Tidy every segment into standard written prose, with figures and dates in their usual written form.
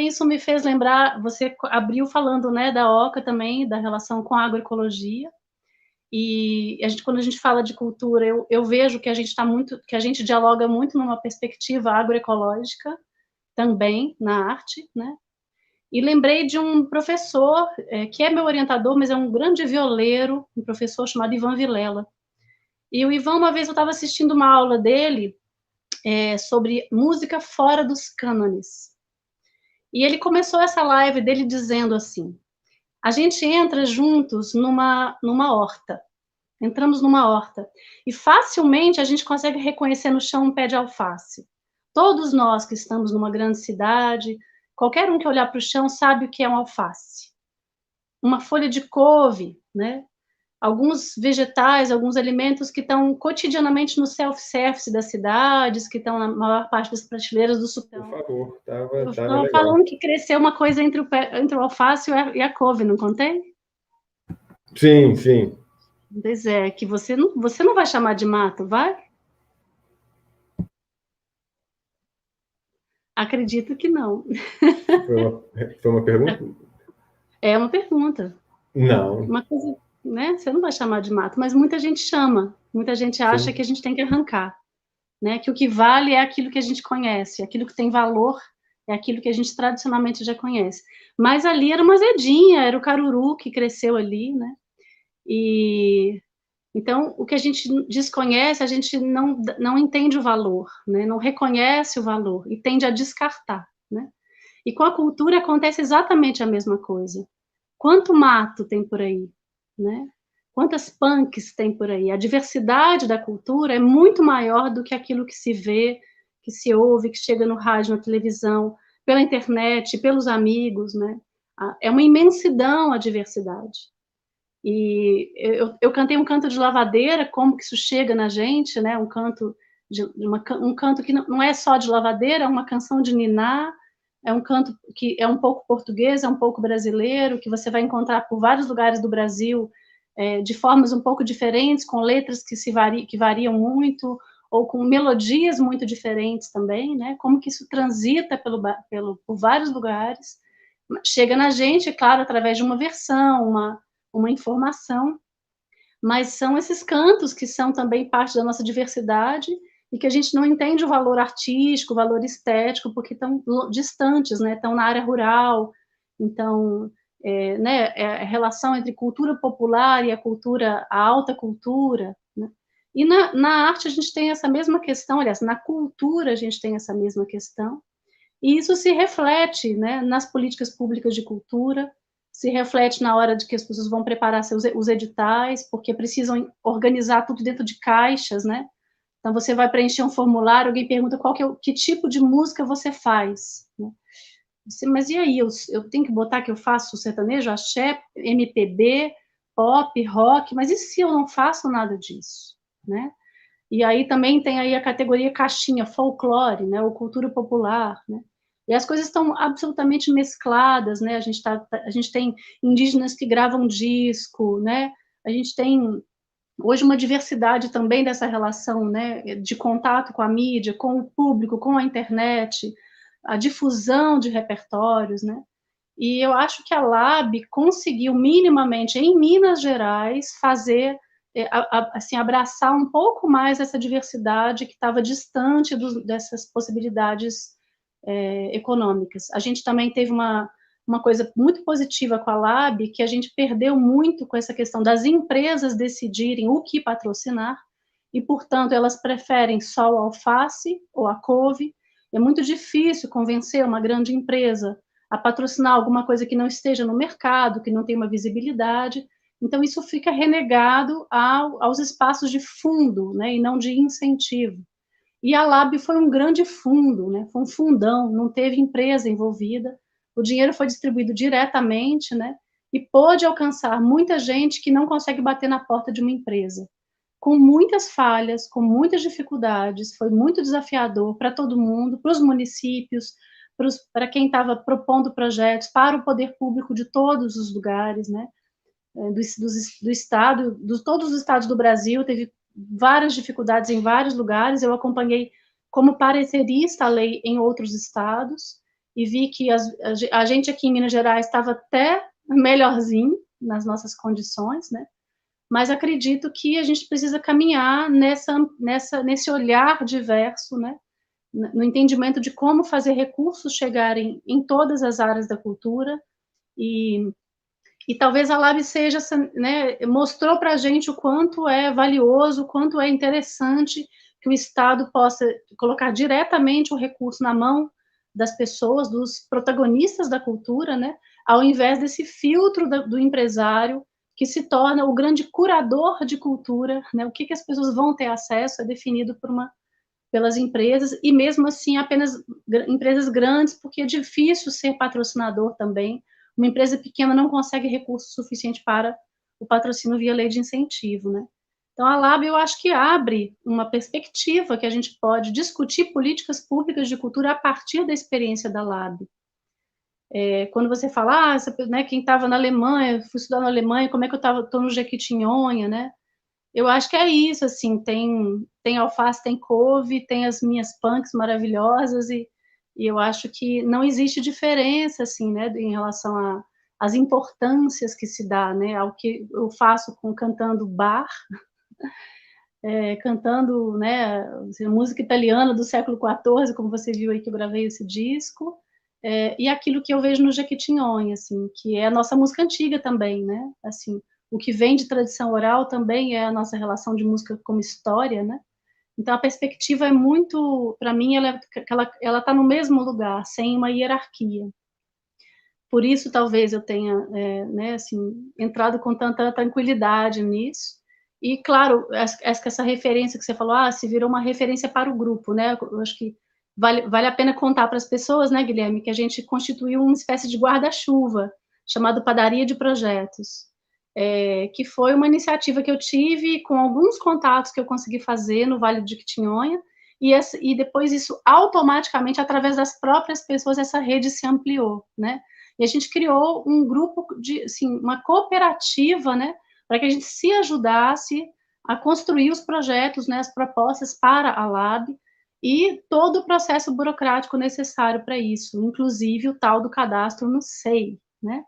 também isso me fez lembrar, você abriu falando, né, da Oca também, da relação com a agroecologia, e quando a gente fala de cultura, eu vejo que que a gente dialoga muito numa perspectiva agroecológica, também, na arte, né, e lembrei de um professor, que é meu orientador, mas é um grande violeiro, um professor chamado Ivan Vilela. E o Ivan, uma vez eu estava assistindo uma aula dele, sobre música fora dos cânones. E ele começou essa live dele dizendo assim: a gente entra juntos numa horta. Entramos numa horta. E facilmente a gente consegue reconhecer no chão um pé de alface. Todos nós que estamos numa grande cidade, qualquer um que olhar para o chão sabe o que é um alface. Uma folha de couve, né? Alguns vegetais, alguns alimentos que estão cotidianamente no self-service das cidades, que estão na maior parte das prateleiras do Por sultão. favor, Eu tava estava legal. falando que cresceu uma coisa entre o alface e a couve, não contei? Sim, sim. Pois é, que você não vai chamar de mato, vai? Acredito que não. Foi uma, foi uma pergunta? É uma pergunta. Não. Uma coisa, né? Você não vai chamar de mato, mas muita gente chama. Muita gente acha Sim. que a gente tem que arrancar, né? Que o que vale é aquilo que a gente conhece, aquilo que tem valor é aquilo que a gente tradicionalmente já conhece. Mas ali era uma azedinha, era o caruru que cresceu ali, né? E então o que a gente desconhece, a gente não entende o valor, né? Não reconhece o valor e tende a descartar, né? E com a cultura acontece exatamente a mesma coisa. Quanto mato tem por aí, né? Quantas punks tem por aí? A diversidade da cultura é muito maior do que aquilo que se vê, que se ouve, que chega no rádio, na televisão, pela internet, pelos amigos, né? É uma imensidão a diversidade. E eu cantei um canto de lavadeira, como que isso chega na gente, né? Um canto um canto que não é só de lavadeira, é uma canção de niná, é um canto que é um pouco português, é um pouco brasileiro, que você vai encontrar por vários lugares do Brasil, de formas um pouco diferentes, com letras que variam muito, ou com melodias muito diferentes também, né? Como que isso transita por vários lugares, chega na gente, é claro, através de uma versão, uma informação, mas são esses cantos que são também parte da nossa diversidade e que a gente não entende o valor artístico, o valor estético, porque estão distantes, né? Estão na área rural, então, né, a relação entre cultura popular e a alta cultura, né? E na arte a gente tem essa mesma questão, aliás, na cultura a gente tem essa mesma questão, e isso se reflete, né, nas políticas públicas de cultura, se reflete na hora de que as pessoas vão preparar os editais, porque precisam organizar tudo dentro de caixas, né? Então você vai preencher um formulário, alguém pergunta que tipo de música você faz, né? Mas e aí, eu tenho que botar que eu faço sertanejo, axé, MPB, pop, rock, mas e se eu não faço nada disso, né? E aí também tem aí a categoria caixinha, folclore, né, ou cultura popular, né? E as coisas estão absolutamente mescladas, né? A gente tem indígenas que gravam disco, né? A gente tem hoje uma diversidade também dessa relação, né, de contato com a mídia, com o público, com a internet, a difusão de repertórios, né? E eu acho que a Lab conseguiu minimamente em Minas Gerais fazer assim, abraçar um pouco mais essa diversidade que estava distante dessas possibilidades econômicas. A gente também teve uma coisa muito positiva com a Lab, que a gente perdeu muito com essa questão das empresas decidirem o que patrocinar, e, portanto, elas preferem só o alface ou a couve. É muito difícil convencer uma grande empresa a patrocinar alguma coisa que não esteja no mercado, que não tem uma visibilidade. Então, isso fica renegado aos espaços de fundo, né, e não de incentivo. E a Lab foi um grande fundo, né, foi um fundão, não teve empresa envolvida, o dinheiro foi distribuído diretamente, né, e pôde alcançar muita gente que não consegue bater na porta de uma empresa. Com muitas falhas, com muitas dificuldades, foi muito desafiador para todo mundo, para os municípios, para quem estava propondo projetos, para o poder público de todos os lugares, né, do estado, de todos os estados do Brasil, teve várias dificuldades em vários lugares. Eu acompanhei como parecerista a lei em outros estados, e vi que a gente aqui em Minas Gerais estava até melhorzinho nas nossas condições, né? Mas acredito que a gente precisa caminhar nesse olhar diverso, né? No entendimento de como fazer recursos chegarem em todas as áreas da cultura, e talvez a Lab seja, né, mostrou para a gente o quanto é valioso, o quanto é interessante que o Estado possa colocar diretamente o recurso na mão das pessoas, dos protagonistas da cultura, né, ao invés desse filtro do empresário, que se torna o grande curador de cultura, né, o que as pessoas vão ter acesso é definido pelas empresas, e mesmo assim apenas empresas grandes, porque é difícil ser patrocinador também. Uma empresa pequena não consegue recurso suficiente para o patrocínio via lei de incentivo, né? Então, a Lab, eu acho que abre uma perspectiva que a gente pode discutir políticas públicas de cultura a partir da experiência da Lab. Quando você fala, né, quem estava na Alemanha, fui estudar na Alemanha, como é que eu estou no Jequitinhonha, né? Eu acho que é isso, assim, tem alface, tem couve, tem as minhas punks maravilhosas, e eu acho que não existe diferença, assim, né, em relação às importâncias que se dá, né, ao que eu faço cantando bar, cantando, né, assim, música italiana do século XIV, como você viu aí que eu gravei esse disco, e aquilo que eu vejo no Jequitinhonha, assim, que é a nossa música antiga também, né, assim, o que vem de tradição oral também é a nossa relação de música como história, né? Então a perspectiva é muito, para mim, ela está no mesmo lugar, sem uma hierarquia. Por isso, talvez eu tenha, né, assim, entrado com tanta tranquilidade nisso. E, claro, essa referência que você falou, se virou uma referência para o grupo, né? Eu acho que vale a pena contar para as pessoas, né, Guilherme, que a gente constituiu uma espécie de guarda-chuva, chamado Padaria de Projetos, que foi uma iniciativa que eu tive com alguns contatos que eu consegui fazer no Vale do Jequitinhonha, e depois isso, automaticamente, através das próprias pessoas, essa rede se ampliou, né? E a gente criou um grupo, assim, uma cooperativa, né, para que a gente se ajudasse a construir os projetos, né, as propostas para a Lab, e todo o processo burocrático necessário para isso, inclusive o tal do cadastro no SEI, né,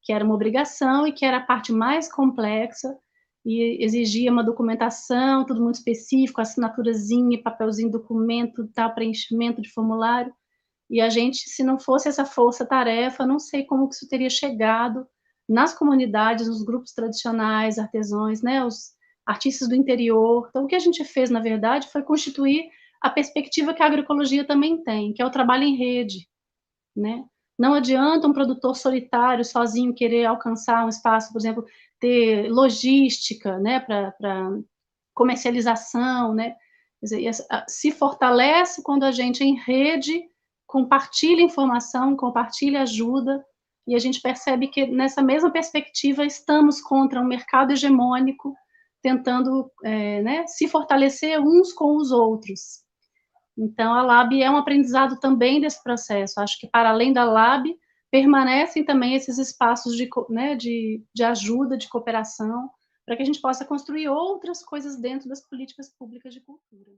que era uma obrigação e que era a parte mais complexa, e exigia uma documentação, tudo muito específico, assinaturazinha, papelzinho, documento, tal, preenchimento de formulário. E a gente, se não fosse essa força-tarefa, não sei como que isso teria chegado nas comunidades, nos grupos tradicionais, artesãos, né, os artistas do interior. Então, o que a gente fez, na verdade, foi constituir a perspectiva que a agroecologia também tem, que é o trabalho em rede, né? Não adianta um produtor solitário, sozinho, querer alcançar um espaço, por exemplo, ter logística, né, para comercialização, né? Quer dizer, se fortalece quando a gente, em rede, compartilha informação, compartilha ajuda, e a gente percebe que, nessa mesma perspectiva, estamos contra um mercado hegemônico, tentando, né, se fortalecer uns com os outros. Então, a Lab é um aprendizado também desse processo. Acho que, para além da Lab, permanecem também esses espaços né, de ajuda, de cooperação, para que a gente possa construir outras coisas dentro das políticas públicas de cultura.